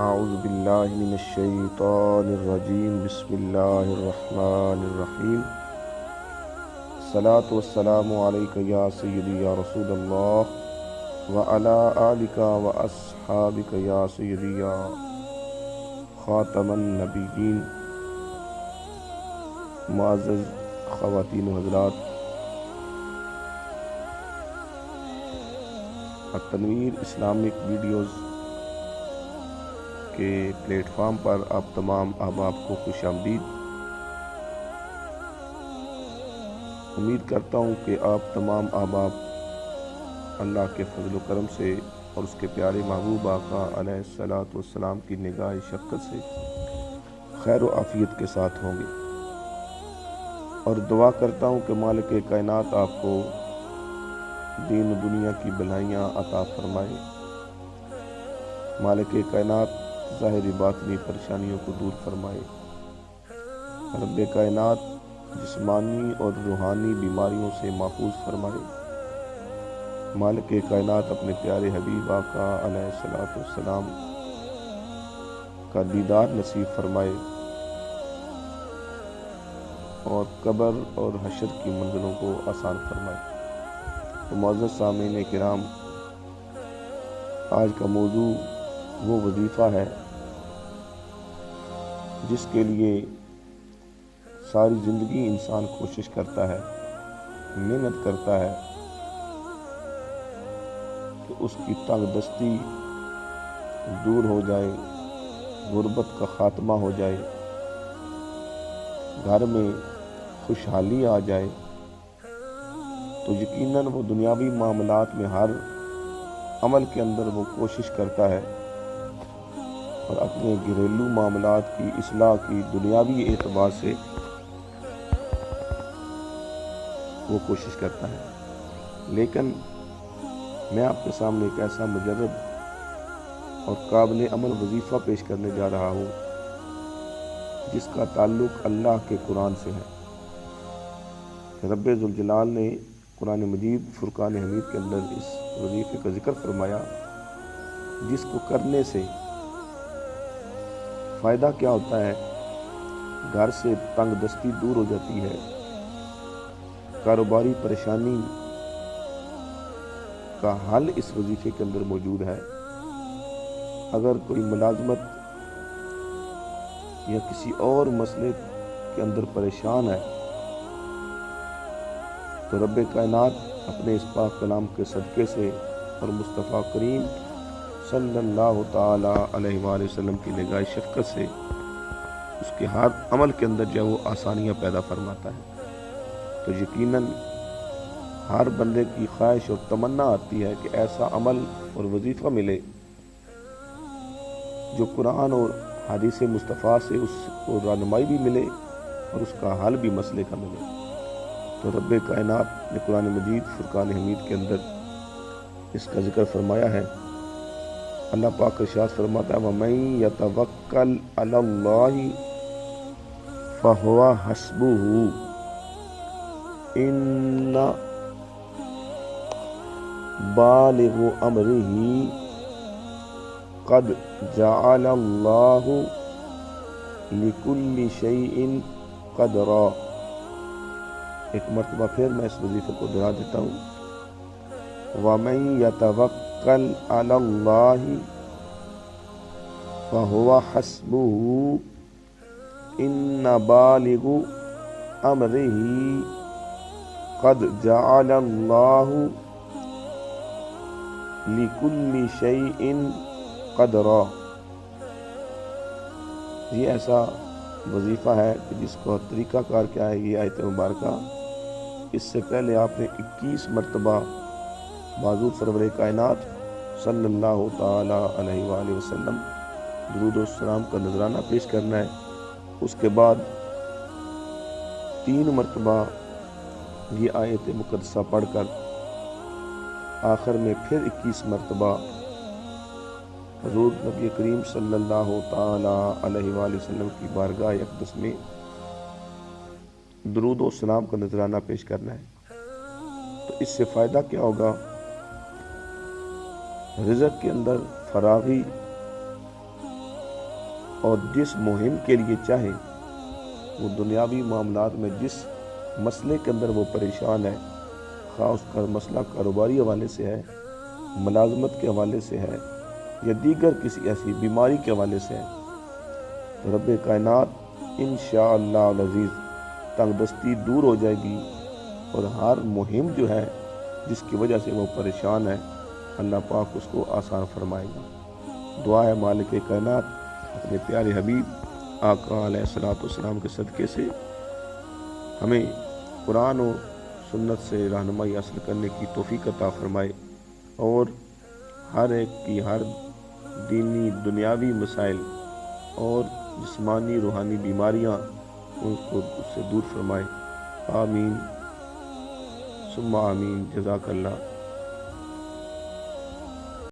اعوذ باللہ من الشیطان الرجیم بسم اللہ الرحمن الرحیم الصلاۃ والسلام علیک یا سیدی یا رسول اللہ وعلی آلک واصحابک یا سیدی یا خاتم النبیین۔ معزز خواتین و حضرات، التنویر اسلامک ویڈیوز کے پلیٹ فارم پر آپ تمام احباب کو خوش آمدید۔ امید کرتا ہوں کہ آپ تمام احباب اللہ کے فضل و کرم سے اور اس کے پیارے محبوب آقا علیہ الصلاۃ والسلام کی نگاہ شفقت سے خیر و عافیت کے ساتھ ہوں گے، اور دعا کرتا ہوں کہ مالک کائنات آپ کو دین و دنیا کی بھلائیاں عطا فرمائے۔ مالک کائنات ظاہری باطنی پریشانیوں کو دور فرمائے۔ رب کائنات جسمانی اور روحانی بیماریوں سے محفوظ فرمائے۔ مالک کائنات اپنے پیارے حبیب آقا علیہ الصلوۃ والسلام کا دیدار نصیب فرمائے، اور قبر اور حشر کی منزلوں کو آسان فرمائے۔ تو معزز سامعین کرام، آج کا موضوع وہ وظیفہ ہے جس کے لیے ساری زندگی انسان کوشش کرتا ہے، محنت کرتا ہے کہ اس کی تنگ دستی دور ہو جائے، غربت کا خاتمہ ہو جائے، گھر میں خوشحالی آ جائے۔ تو یقیناً وہ دنیاوی معاملات میں ہر عمل کے اندر وہ کوشش کرتا ہے، اور اپنے گھریلو معاملات کی اصلاح کی دنیاوی اعتبار سے وہ کوشش کرتا ہے۔ لیکن میں آپ کے سامنے ایک ایسا مجرب اور قابل عمل وظیفہ پیش کرنے جا رہا ہوں جس کا تعلق اللہ کے قرآن سے ہے۔ رب ذوالجلال نے قرآن مجید فرقان حمید کے اندر اس وظیفے کا ذکر فرمایا، جس کو کرنے سے فائدہ کیا ہوتا ہے۔ گھر سے تنگ دستی دور ہو جاتی ہے، کاروباری پریشانی کا حل اس وظیفے کے اندر موجود ہے۔ اگر کوئی ملازمت یا کسی اور مسئلے کے اندر پریشان ہے تو رب کائنات اپنے اس پاک کلام کے صدقے سے اور مصطفیٰ کریم صلی اللہ تعالی علیہ وآلہ وسلم کی نگاہ شفقت سے اس کے ہر عمل کے اندر جو وہ آسانیاں پیدا فرماتا ہے۔ تو یقیناً ہر بندے کی خواہش اور تمنا آتی ہے کہ ایسا عمل اور وظیفہ ملے جو قرآن اور حدیث مصطفیٰ سے اس کو رہنمائی بھی ملے اور اس کا حل بھی مسئلے کا ملے۔ تو رب کائنات نے قرآن مجید فرقان حمید کے اندر اس کا ذکر فرمایا ہے۔ اللہ پاک ارشاد فرماتا ہے وَمَن يَتَوَكَّلْ عَلَى اللَّهِ فَهُوَ حَسْبُهُ إِنَّ بالغ أَمْرِهِ قَدْ جَعَلَ اللَّهُ لِكُلِّ شَيْءٍ قَدْرًا۔ ایک مرتبہ پھر میں اس وظیفے کو دہرا دیتا ہوں۔ وَمَن يَتَوَكَّلْ عَلَى اللَّهِ فَهُوَ حَسْبُهُ إِنَّ بَالِغُ أَمْرِهِ قَدْ جَعَلَ اللَّهُ لِكُلِّ شَيْءٍ قَدْرًا۔ یہ ایسا وظیفہ ہے کہ جس کو طریقہ کار کیا ہے، یہ آیت مبارکہ اس سے پہلے آپ نے 21 مرتبہ بازو سرور کائنات صلی اللہ تعالی علیہ وآلہ وسلم درود و السلام کا نذرانہ پیش کرنا ہے۔ اس کے بعد 3 مرتبہ یہ آیت مقدسہ پڑھ کر آخر میں پھر 21 مرتبہ حضور نبی کریم صلی اللہ تعالی علیہ وآلہ وسلم کی بارگاہ اقدس میں درود و السلام کا نذرانہ پیش کرنا ہے۔ تو اس سے فائدہ کیا ہوگا؟ رزق کے اندر فراغی اور جس مہم کے لیے چاہے، وہ دنیاوی معاملات میں جس مسئلے کے اندر وہ پریشان ہے، خواہ اس کا مسئلہ کاروباری حوالے سے ہے، ملازمت کے حوالے سے ہے، یا دیگر کسی ایسی بیماری کے حوالے سے ہے، تو رب کائنات انشاءاللہ العزیز تنگ دستی دور ہو جائے گی، اور ہر مہم جو ہے جس کی وجہ سے وہ پریشان ہے، اللہ پاک اس کو آسان فرمائے گا۔ دعا ہے مالک کائنات اپنے پیارے حبیب آقا علیہ الصلوۃ والسلام کے صدقے سے ہمیں قرآن و سنت سے رہنمائی حاصل کرنے کی توفیق عطا فرمائے، اور ہر ایک کی ہر دینی دنیاوی مسائل اور جسمانی روحانی بیماریاں ان کو اس سے دور فرمائے۔ آمین ثم آمین۔ جزاک اللہ۔